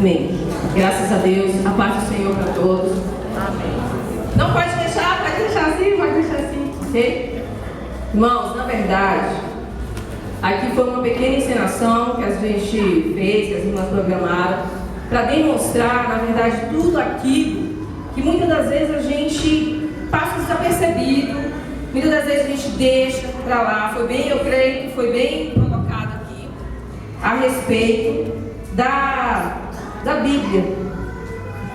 Amém. Graças a Deus, a paz do Senhor para todos. Amém. Não pode deixar assim, ok? Irmãos, na verdade, aqui foi uma pequena encenação que a gente fez, que as irmãs programaram, para demonstrar, na verdade, tudo aquilo que muitas das vezes a gente passa desapercebido, muitas das vezes a gente deixa para lá. Eu creio que foi bem colocado aqui a respeito da Bíblia,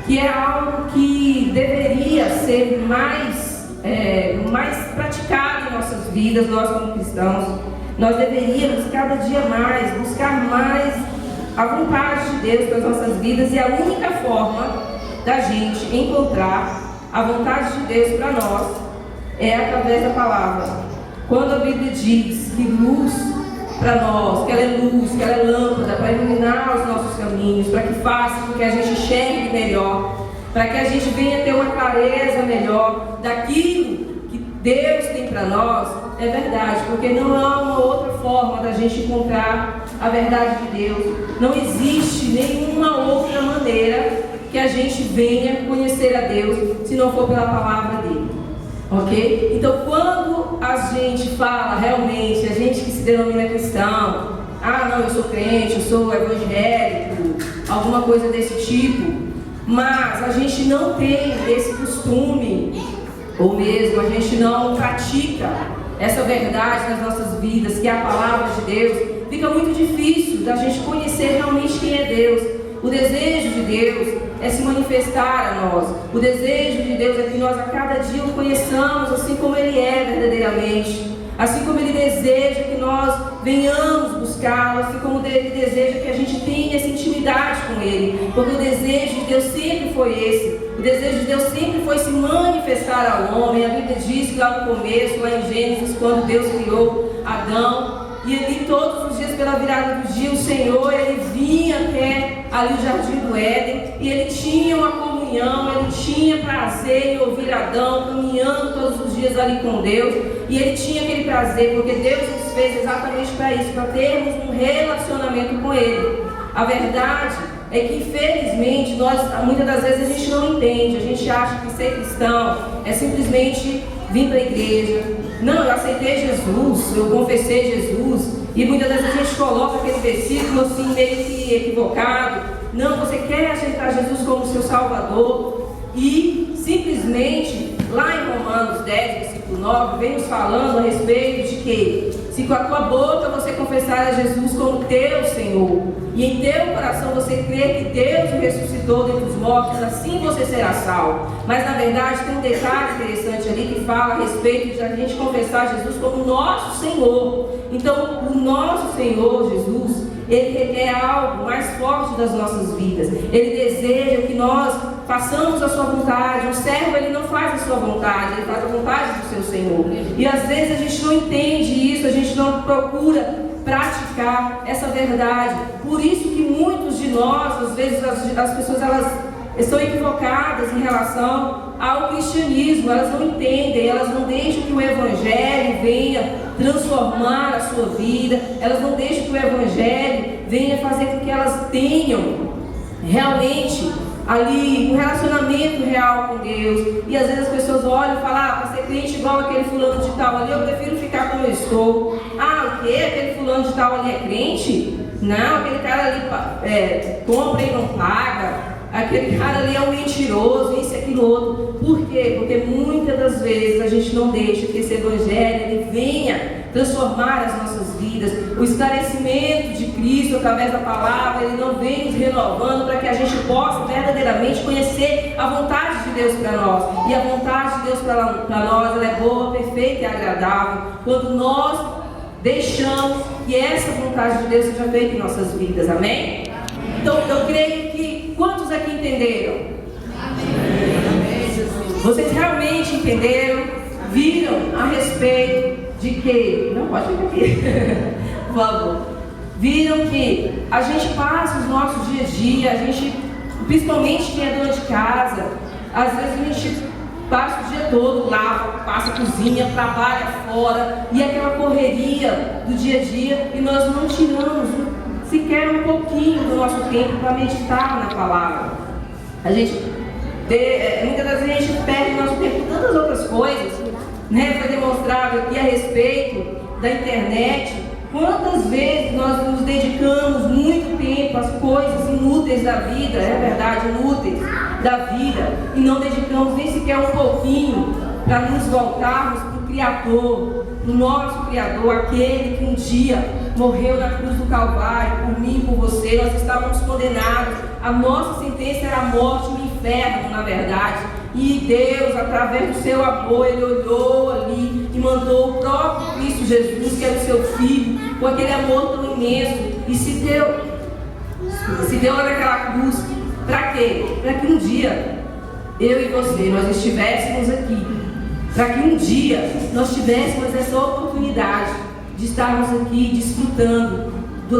que é algo que deveria ser mais praticado em nossas vidas. Nós como cristãos, nós deveríamos cada dia mais buscar mais a vontade de Deus para as nossas vidas, e a única forma da gente encontrar a vontade de Deus para nós é através da palavra. Quando a Bíblia diz que luz para nós, que ela é luz, que ela é lâmpada para iluminar os nossos caminhos, para que faça com que a gente enxergue melhor, para que a gente venha ter uma clareza melhor daquilo que Deus tem para nós, é verdade, porque não há uma outra forma da gente encontrar a verdade de Deus. Não existe nenhuma outra maneira que a gente venha conhecer a Deus se não for pela palavra dele. Ok? Então, quando a gente fala realmente, a gente que se denomina cristão, não, eu sou crente, eu sou evangélico, alguma coisa desse tipo, mas a gente não tem esse costume, ou mesmo a gente não pratica essa verdade nas nossas vidas, que é a palavra de Deus, fica muito difícil da gente conhecer realmente quem é Deus. O desejo de Deus é se manifestar a nós. O desejo de Deus é que nós a cada dia o conheçamos assim como Ele é verdadeiramente. Assim como Ele deseja que nós venhamos buscá-lo, assim como Ele deseja que a gente tenha essa intimidade com Ele. Porque o desejo de Deus sempre foi esse. O desejo de Deus sempre foi se manifestar ao homem. A Bíblia diz que lá no começo, lá em Gênesis, quando Deus criou Adão, e ali todos os dias pela virada do dia, o Senhor, Ele vinha até ali o Jardim do Éden, e Ele tinha uma comunhão, Ele tinha prazer em ouvir Adão, caminhando todos os dias ali com Deus, e Ele tinha aquele prazer, porque Deus nos fez exatamente para isso, para termos um relacionamento com Ele. A verdade é que, infelizmente, muitas das vezes a gente não entende, a gente acha que ser cristão é simplesmente vir para a igreja. Não, eu aceitei Jesus, eu confessei Jesus, e muitas vezes a gente coloca aquele versículo assim meio que equivocado. Não, você quer aceitar Jesus como seu Salvador, e simplesmente lá em Romanos 10, versículo 9, vem nos falando a respeito de que se com a tua boca você confessar a Jesus como teu Senhor, e em teu coração você crer que Deus o ressuscitou dentre os mortos, assim você será salvo. Mas na verdade tem um detalhe interessante ali que fala a respeito de a gente confessar Jesus como nosso Senhor. Então o nosso Senhor Jesus, Ele requer algo mais forte das nossas vidas. Ele deseja que nós façamos a sua vontade. O servo, ele não faz a sua vontade, ele faz a vontade do seu Senhor. E às vezes a gente não entende isso, a gente não procura praticar essa verdade. Por isso que muitos de nós, às vezes as pessoas, elas estão equivocadas em relação ao cristianismo. Elas não entendem, elas não deixam que o Evangelho venha transformar a sua vida, elas não deixam que o Evangelho venha fazer com que elas tenham realmente ali um relacionamento real com Deus. E às vezes as pessoas olham e falam: para ser crente igual aquele fulano de tal ali, eu prefiro ficar como eu estou. O quê? Aquele fulano de tal ali é crente? Não, aquele cara ali compra e não paga. Aquele cara ali é um mentiroso, isso e aquilo outro. Por quê? Porque muitas das vezes a gente não deixa que esse Evangelho ele venha transformar as nossas vidas. O esclarecimento de Cristo através da palavra, ele não vem nos renovando para que a gente possa verdadeiramente conhecer a vontade de Deus para nós. E a vontade de Deus para nós, ela é boa, perfeita e agradável, quando nós deixamos que essa vontade de Deus seja feita em nossas vidas. Amém? Então eu creio que quantos aqui entenderam? Amém. Vocês realmente entenderam? Viram a respeito de que, não pode ficar aqui, por favor, viram que a gente passa os nossos dia a dia, a gente, principalmente quem é dona de casa, às vezes a gente passa o dia todo, lava, passa a cozinha, trabalha fora, e aquela correria do dia a dia, e nós não tiramos sequer um pouquinho do nosso tempo para meditar na palavra. Muitas vezes a gente perde o nosso tempo com tantas outras coisas, né? Foi demonstrado aqui a respeito da internet. Quantas vezes nós nos dedicamos muito tempo às coisas inúteis da vida, é verdade, inúteis da vida, e não dedicamos nem sequer um pouquinho para nos voltarmos para o Criador, o nosso Criador, aquele que um dia morreu na cruz do Calvário, por mim e por você. Nós estávamos condenados, a nossa sentença era a morte, o inferno, na verdade. E Deus, através do seu amor, Ele olhou ali e mandou o próprio Cristo Jesus, que era o seu Filho, com aquele amor tão imenso, e se deu naquela cruz. Para quê? Para que um dia, eu e você, nós estivéssemos aqui. Para que um dia nós tivéssemos essa oportunidade de estarmos aqui desfrutando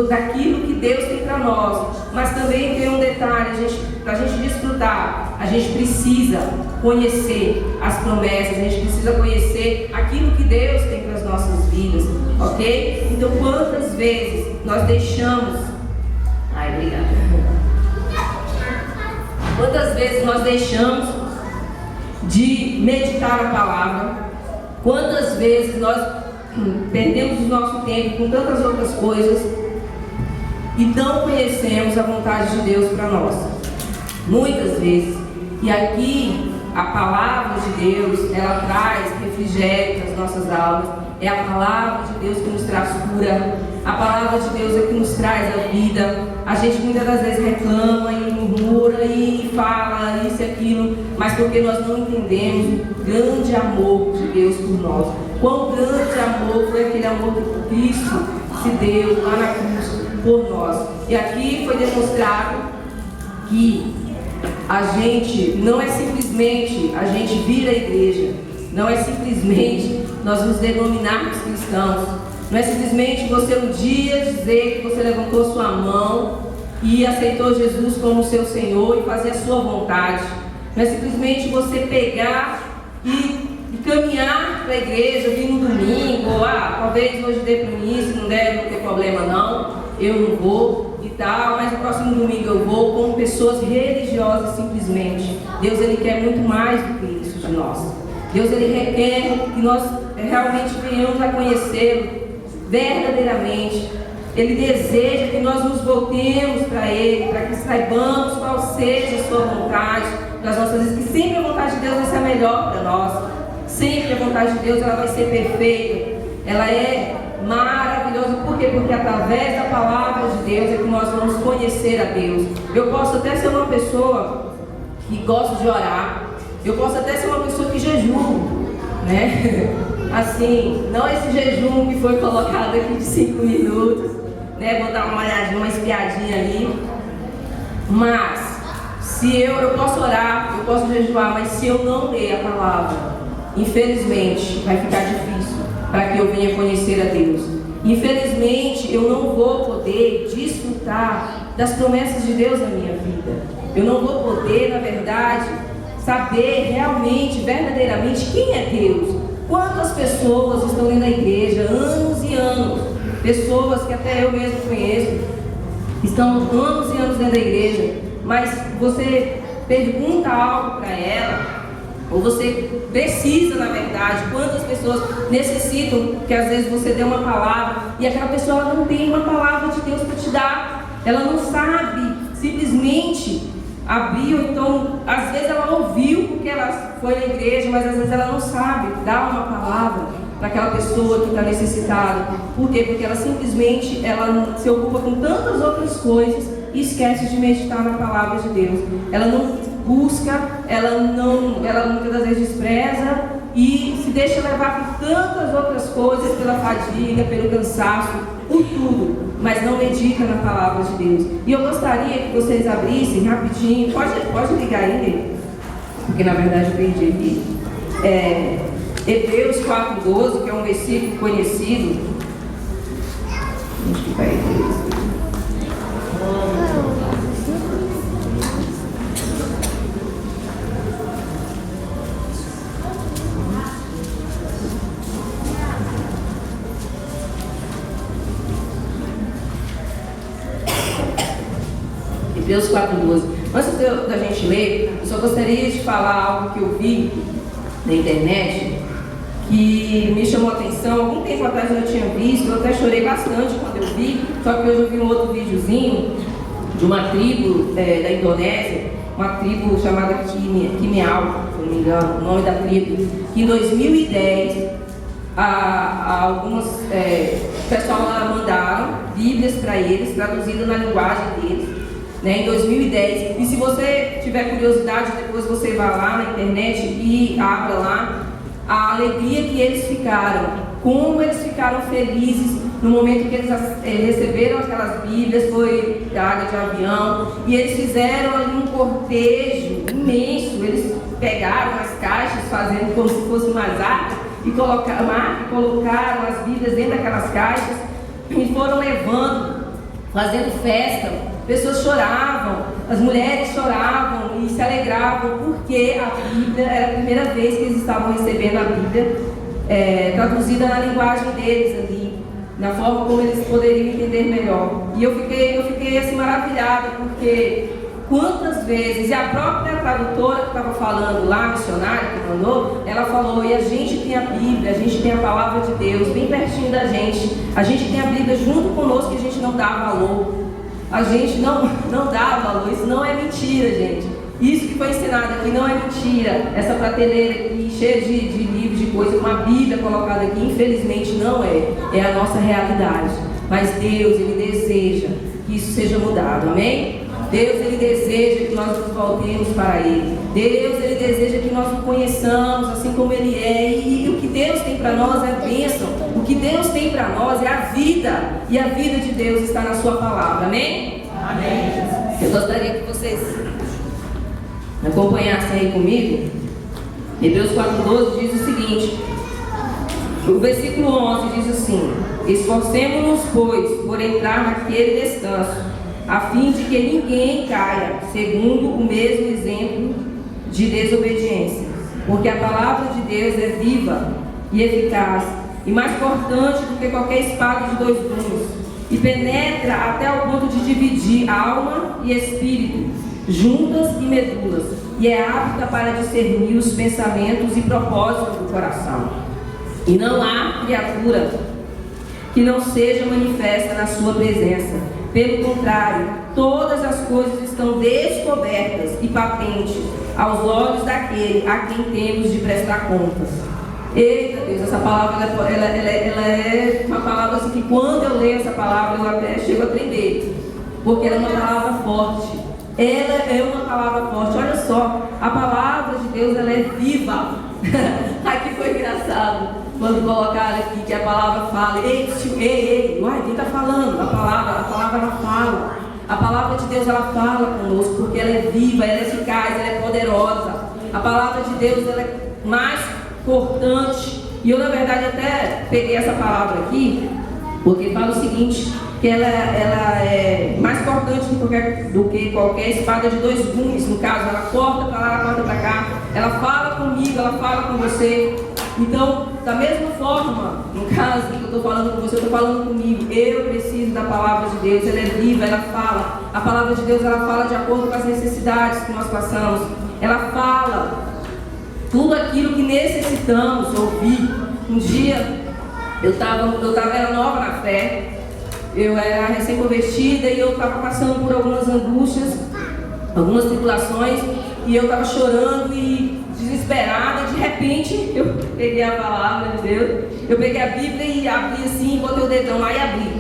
daquilo que Deus tem para nós. Mas também tem um detalhe, para a gente desfrutar, a gente precisa conhecer as promessas, a gente precisa conhecer aquilo que Deus tem para as nossas vidas, ok? Então, quantas vezes nós deixamos... Ai, obrigada. Quantas vezes nós deixamos de meditar na palavra? Quantas vezes nós perdemos o nosso tempo com tantas outras coisas e não conhecemos a vontade de Deus para nós? Muitas vezes. E aqui a palavra de Deus, ela traz refrigério para as nossas almas. É a palavra de Deus que nos traz cura. A palavra de Deus é que nos traz a vida. A gente muitas das vezes reclama e murmura e fala isso e aquilo, mas porque nós não entendemos o grande amor de Deus por nós. Quão grande amor foi aquele amor que Cristo se deu lá na cruz por nós. E aqui foi demonstrado que a gente não é simplesmente a gente vir à igreja, não é simplesmente nós nos denominarmos cristãos, não é simplesmente você um dia dizer que você levantou sua mão e aceitou Jesus como seu Senhor e fazer a sua vontade. Não é simplesmente você pegar e caminhar para a igreja, vir no domingo, talvez hoje dê para mim, se não der, não tem problema não, eu não vou e tal, mas no próximo domingo eu vou, como pessoas religiosas simplesmente. Deus, Ele quer muito mais do que isso de nós. Deus, Ele requer que nós realmente venhamos a conhecê-lo verdadeiramente. Ele deseja que nós nos voltemos para Ele, para que saibamos qual seja a sua vontade das nossas vidas, que sempre a vontade de Deus vai ser a melhor para nós. Sempre a vontade de Deus ela vai ser perfeita, ela é maravilhosa. Por quê? Porque através da palavra de Deus é que nós vamos conhecer a Deus. Eu posso até ser uma pessoa que gosta de orar, eu posso até ser uma pessoa que jejum, né? Assim, não esse jejum que foi colocado aqui de 5 minutos, né? Vou dar uma olhadinha, uma espiadinha ali. Mas, se eu posso orar, eu posso jejuar, mas se eu não ler a palavra, infelizmente, vai ficar difícil para que eu venha conhecer a Deus. Infelizmente, eu não vou poder desfrutar das promessas de Deus na minha vida. Eu não vou poder, na verdade, saber realmente, verdadeiramente, quem é Deus. Quantas pessoas estão dentro da igreja, anos e anos, pessoas que até eu mesmo conheço, estão anos e anos dentro da igreja, mas você pergunta algo para ela, ou você precisa, na verdade, quantas pessoas necessitam que às vezes você dê uma palavra e aquela pessoa ela não tem uma palavra de Deus para te dar, ela não sabe simplesmente abrir, ou então às vezes ela ouviu porque ela foi na igreja, mas às vezes ela não sabe dar uma palavra para aquela pessoa que está necessitada. Por quê? Porque ela simplesmente ela se ocupa com tantas outras coisas e esquece de meditar na palavra de Deus. Ela não busca, ela muitas das vezes despreza e se deixa levar por tantas outras coisas, pela fadiga, pelo cansaço, por tudo, mas não medita na palavra de Deus. E eu gostaria que vocês abrissem rapidinho, pode ligar aí, porque na verdade eu perdi aqui, Hebreus 4:12, que é um versículo conhecido. Acho que vai Hebreus. Hebreus 4:12. Antes da gente ler, eu só gostaria de falar algo que eu vi na internet que me chamou a atenção. Algum tempo atrás eu já tinha visto, eu até chorei bastante quando eu vi, só que hoje eu vi um outro videozinho de uma tribo da Indonésia, uma tribo chamada Kimial, se não me engano, o nome da tribo, que em 2010 algumas pessoal lá mandaram Bíblias para eles, traduzidas na linguagem deles, né, em 2010. E se você tiver curiosidade, depois você vai lá na internet e abra lá a alegria que eles ficaram, como eles ficaram felizes no momento que eles receberam aquelas Bíblias. Foi carga de avião, e eles fizeram ali um cortejo imenso. Eles pegaram as caixas, fazendo como se fosse umas arcas, e colocaram as Bíblias dentro daquelas caixas e foram levando, fazendo festa. Pessoas choravam, as mulheres choravam e se alegravam, porque a Bíblia era a primeira vez que eles estavam recebendo a Bíblia traduzida na linguagem deles ali, na forma como eles poderiam entender melhor. E eu fiquei assim maravilhada, porque quantas vezes, e a própria tradutora que estava falando lá, a missionária que mandou, ela falou: e a gente tem a Bíblia, a gente tem a palavra de Deus bem pertinho da gente, a gente tem a Bíblia junto conosco, e a gente não dá valor. A gente não dá valor. Isso não é mentira, gente. Isso que foi ensinado aqui não é mentira. Essa prateleira aqui cheia de livros, de coisas, uma Bíblia colocada aqui, infelizmente não é. É a nossa realidade. Mas Deus, Ele deseja que isso seja mudado, amém? Deus, Ele deseja que nós nos voltemos para Ele. Deus, Ele deseja que nós o conheçamos assim como Ele é. E o que Deus tem para nós é bênção. O que Deus tem para nós é a vida. E a vida de Deus está na sua palavra, amém? Amém. Eu gostaria que vocês acompanhassem aí comigo. Hebreus 4:12 diz o seguinte. O versículo 11 diz assim: esforcemo-nos, pois, por entrar naquele descanso, a fim de que ninguém caia, segundo o mesmo exemplo de desobediência. Porque a palavra de Deus é viva e eficaz, e mais cortante do que qualquer espada de dois gumes, e penetra até o ponto de dividir alma e espírito, juntas e medulas, e é apta para discernir os pensamentos e propósitos do coração. E não há criatura que não seja manifesta na sua presença. Pelo contrário, todas as coisas estão descobertas e patentes aos olhos daquele a quem temos de prestar contas. Eita Deus, essa palavra ela é uma palavra assim que, quando eu leio essa palavra, eu até chego a tremer, porque ela é uma palavra forte. Ela é uma palavra forte. Olha só, a palavra de Deus, ela é viva. Aqui foi engraçado quando colocaram aqui que a palavra fala: ei, uai, quem está falando? A palavra ela fala. A palavra de Deus, ela fala conosco, porque ela é viva, ela é eficaz, ela é poderosa. A palavra de Deus, ela é mais cortante. E eu, na verdade, até peguei essa palavra aqui, porque fala o seguinte, que ela é mais cortante do que qualquer espada de dois gumes. No caso, ela corta para lá, ela corta para cá, ela fala comigo, ela fala com você. Então, da mesma forma, no caso que eu estou falando com você, eu estou falando comigo. Eu preciso da palavra de Deus, ela é viva, ela fala. A palavra de Deus, ela fala de acordo com as necessidades que nós passamos. Ela fala tudo aquilo que necessitamos ouvir. Um dia, eu era nova na fé, eu era recém-convertida e eu estava passando por algumas angústias, algumas tribulações, e eu estava chorando e desesperada. De repente, eu peguei a palavra de Deus, eu peguei a Bíblia e abri assim, botei o dedão lá e abri,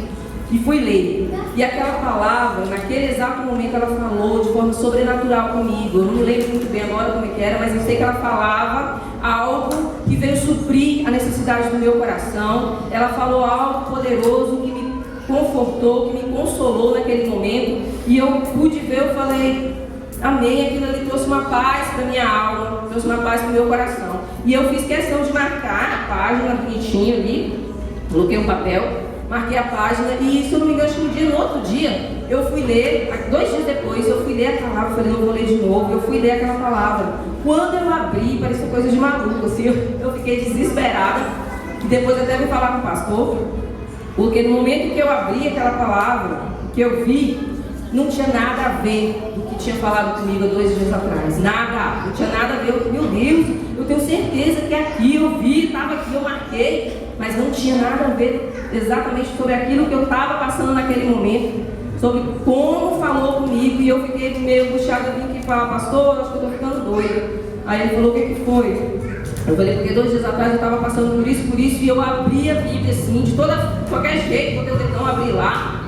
e fui ler. E aquela palavra, naquele exato momento, ela falou de forma sobrenatural comigo. Eu não me lembro muito bem agora como é que era, mas eu sei que ela falava algo que veio suprir a necessidade do meu coração. Ela falou algo poderoso que me confortou, que me consolou naquele momento. E eu pude ver, eu falei: amém, aquilo ali trouxe uma paz para minha alma, trouxe uma paz para o meu coração. E eu fiz questão de marcar a página bonitinho ali, coloquei um papel, marquei a página, e se eu não me engano, no outro dia, eu fui ler, 2 dias depois, eu fui ler a palavra, falei: não vou ler de novo. Eu fui ler aquela palavra. Quando eu abri, parecia coisa de maluco, assim, eu fiquei desesperada, e depois até vim falar com o pastor, porque no momento que eu abri aquela palavra, que eu vi, não tinha nada a ver do que tinha falado comigo há 2 dias atrás. Nada, não tinha nada a ver. Meu Deus, eu tenho certeza que aqui eu vi, estava aqui, eu marquei, mas não tinha nada a ver exatamente sobre aquilo que eu estava passando naquele momento, sobre como falou comigo, e eu fiquei meio angustiada. Eu vim aqui falar, pastor, acho que eu estou ficando doida. Aí ele falou, o que foi? Eu falei, porque 2 dias atrás eu estava passando por isso, e eu abri a Bíblia assim, de qualquer jeito, botei o dedão, abri lá.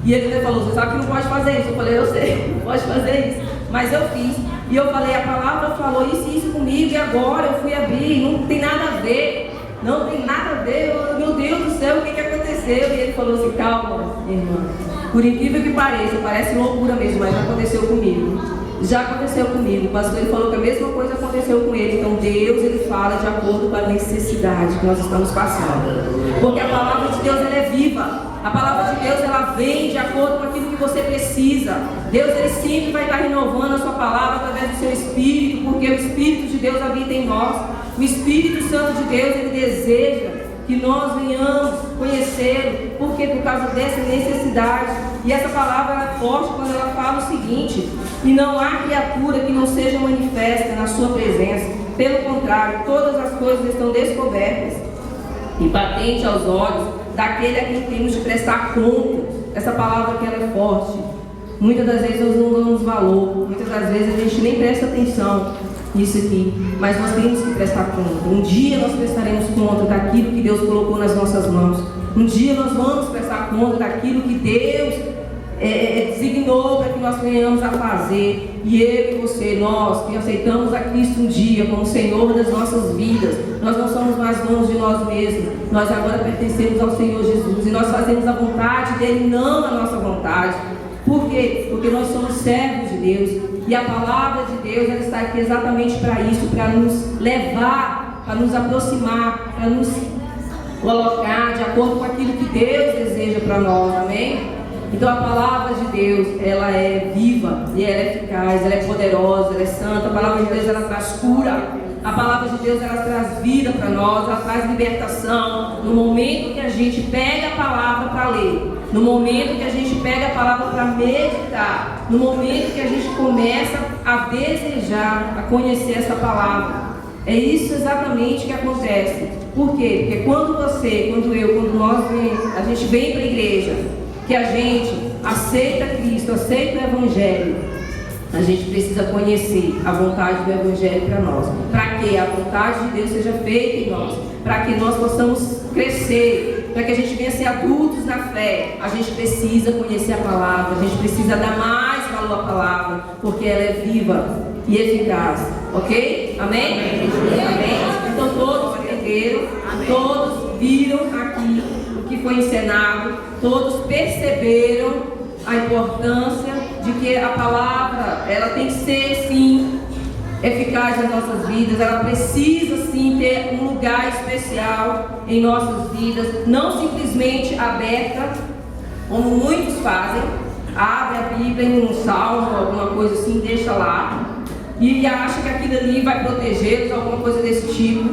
E ele até falou, você sabe que não pode fazer isso. Eu falei, eu sei, não pode fazer isso. Mas eu fiz. E eu falei, a palavra falou isso e isso comigo, e agora eu fui abrir, não tem nada a ver. Não tem nada a ver. Meu Deus do céu, o que aconteceu? E ele falou assim, calma, irmã. Por incrível que pareça, parece loucura mesmo, mas já aconteceu comigo. Já aconteceu comigo. O pastor ele falou que a mesma coisa aconteceu com ele. Então Deus ele fala de acordo com a necessidade que nós estamos passando. Porque a palavra de Deus ela é viva. A palavra de Deus ela vem de acordo com aquilo que você precisa. Deus ele sempre vai estar renovando a sua palavra através do seu Espírito, porque o Espírito de Deus habita em nós. O Espírito Santo de Deus ele deseja que nós venhamos conhecê-lo, porque por causa dessa necessidade. E essa palavra ela é forte quando ela fala o seguinte: e não há criatura que não seja manifesta na sua presença. Pelo contrário, todas as coisas estão descobertas e patente aos olhos daquele a quem temos de prestar conta. Essa palavra que ela é forte. Muitas das vezes nós não damos valor, muitas das vezes a gente nem presta atenção nisso aqui, mas nós temos que prestar conta. Um dia nós prestaremos conta daquilo que Deus colocou nas nossas mãos. Um dia nós vamos prestar conta daquilo que Deus designou para que nós venhamos a fazer. E eu e você, nós que aceitamos a Cristo um dia como Senhor das nossas vidas, nós não somos mais donos de nós mesmos, nós agora pertencemos ao Senhor Jesus e nós fazemos a vontade dele, não a nossa vontade. Por quê? Porque nós somos servos de Deus e a palavra de Deus ela está aqui exatamente para isso, para nos levar, para nos aproximar, para nos colocar de acordo com aquilo que Deus deseja para nós, amém? Então a palavra de Deus, ela é viva e ela é eficaz, ela é poderosa, ela é santa. A palavra de Deus, ela traz cura. A palavra de Deus, ela traz vida para nós, ela traz libertação. No momento que a gente pega a palavra para ler, no momento que a gente pega a palavra para meditar, no momento que a gente começa a desejar, a conhecer essa palavra, é isso exatamente que acontece. Por quê? Porque quando você, quando eu, quando nós a gente vem para a igreja, que a gente aceita Cristo, aceita o Evangelho, a gente precisa conhecer a vontade do Evangelho para nós, para que a vontade de Deus seja feita em nós, para que nós possamos crescer, para que a gente venha ser adultos na fé. A gente precisa conhecer a palavra, a gente precisa dar mais valor à palavra, porque ela é viva e eficaz, ok? Amém? Amém? Então todos entenderam, todos viram aqui que foi encenado, todos perceberam a importância de que a palavra, ela tem que ser sim eficaz nas nossas vidas, ela precisa sim ter um lugar especial em nossas vidas, não simplesmente aberta, como muitos fazem, abre a Bíblia em um salmo, alguma coisa assim, deixa lá, e acha que aquilo ali vai protegê-los, alguma coisa desse tipo,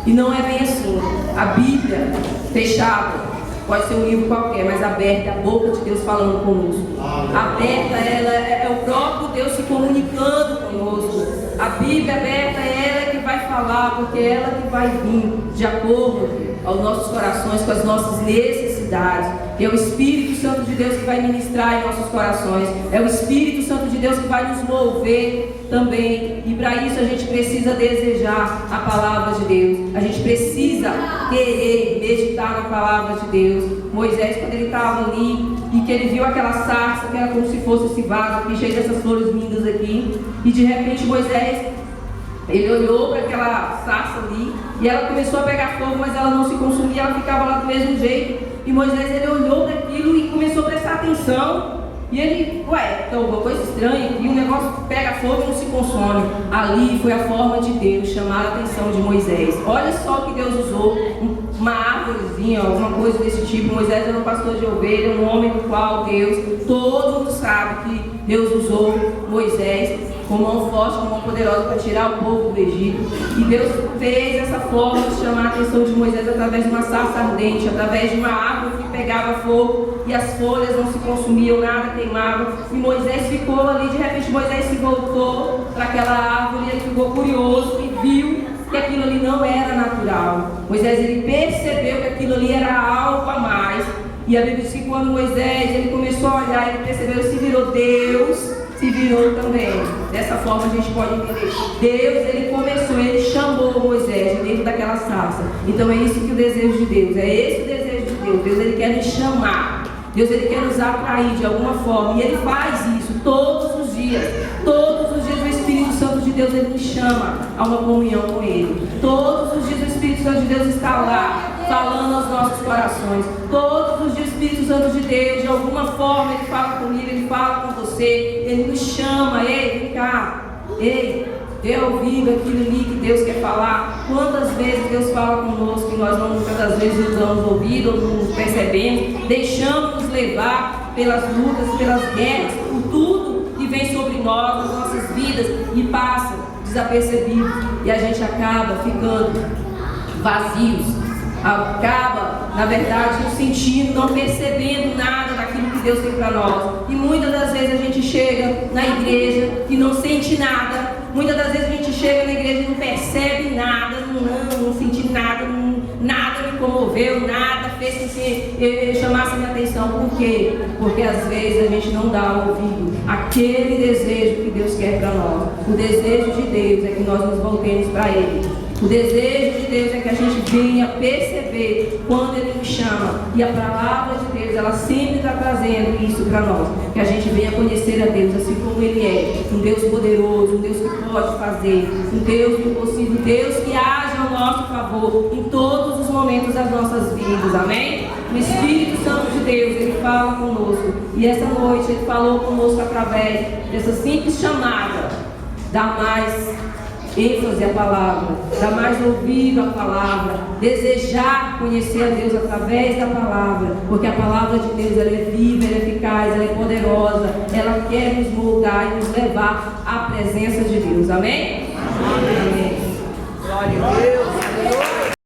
e não é bem assim. A Bíblia fechada pode ser um livro qualquer, mas aberta é a boca de Deus falando conosco. Aberta ela é o próprio Deus se comunicando conosco. A Bíblia aberta é ela que vai falar, porque é ela que vai vir de acordo aos nossos corações, com as nossas necessidades. É o Espírito Santo de Deus que vai ministrar em nossos corações. É o Espírito Santo de Deus que vai nos mover também. E para isso a gente precisa desejar a palavra de Deus. A gente precisa querer meditar na palavra de Deus. Moisés, quando ele estava ali e que ele viu aquela sarça, que era como se fosse esse vaso aqui, cheio dessas flores lindas aqui, e de repente Moisés, ele olhou para aquela sarça ali e ela começou a pegar fogo, mas ela não se consumia, ela ficava lá do mesmo jeito. E Moisés, ele olhou para aquilo e começou a prestar atenção. E ele, então uma coisa estranha aqui, o negócio pega fogo e não se consome. Ali foi a forma de Deus chamar a atenção de Moisés. Olha só que Deus usou uma árvorezinha, alguma coisa desse tipo. Moisés era um pastor de ovelha, um homem do qual Deus, todo mundo sabe que Deus usou Moisés com mão forte, com mão poderosa para tirar o povo do Egito. E Deus fez essa forma de chamar a atenção de Moisés através de uma sarça ardente, através de uma árvore que pegava fogo e as folhas não se consumiam, nada queimava. E Moisés ficou ali, de repente Moisés se voltou para aquela árvore e ele ficou curioso e viu que aquilo ali não era natural. Moisés, ele percebeu que aquilo ali era algo a mais. E a Bíblia diz que quando Moisés ele começou a olhar, ele percebeu, se virou, Deus se virou também. Dessa forma a gente pode entender. Deus, ele começou, ele chamou Moisés de dentro daquela sarça. Então é isso que o desejo de Deus, é esse o desejo de Deus. Deus, ele quer nos chamar. Deus, ele quer nos atrair de alguma forma. E ele faz isso todos os dias. Todos os dias o Espírito Santo de Deus, ele nos chama a uma comunhão com ele. Todos os dias o Espírito Santo de Deus está lá, falando aos nossos corações. Todos os dias o Espírito Santo de Deus, de alguma forma, ele fala comigo, ele fala com você, ele nos chama. Ei, vem cá, ei, dê ouvido aquilo ali que Deus quer falar. Quantas vezes Deus fala conosco e nós não, muitas das vezes nos damos ouvido, ou não percebemos, deixamos-nos levar pelas lutas, pelas guerras, por tudo que vem sobre nós, nas nossas vidas, e passa desapercebido, e a gente acaba ficando vazios, acaba, na verdade, não sentindo, não percebendo nada daquilo que Deus tem para nós. E muitas das vezes a gente chega na igreja e não sente nada. Muitas das vezes a gente chega na igreja e não percebe nada, não senti nada, nada me comoveu, nada fez com que chamasse a minha atenção. Por quê? Porque às vezes a gente não dá ouvido àquele desejo que Deus quer para nós. O desejo de Deus é que nós nos voltemos para Ele. O desejo de Deus é que a gente venha perceber quando Ele nos chama. E a palavra de Deus, ela sempre está trazendo isso para nós. Que a gente venha conhecer a Deus assim como Ele é. Um Deus poderoso, um Deus que pode fazer, um Deus do impossível, um Deus que age ao nosso favor em todos os momentos das nossas vidas. Amém? O Espírito Santo de Deus, Ele fala conosco. E essa noite Ele falou conosco através dessa simples chamada. Dá mais ênfase à palavra, dar mais ouvido à palavra, desejar conhecer a Deus através da palavra, porque a palavra de Deus, ela é viva, ela é eficaz, ela é poderosa, ela quer nos moldar e nos levar à presença de Deus. Amém? Amém. Glória a Deus.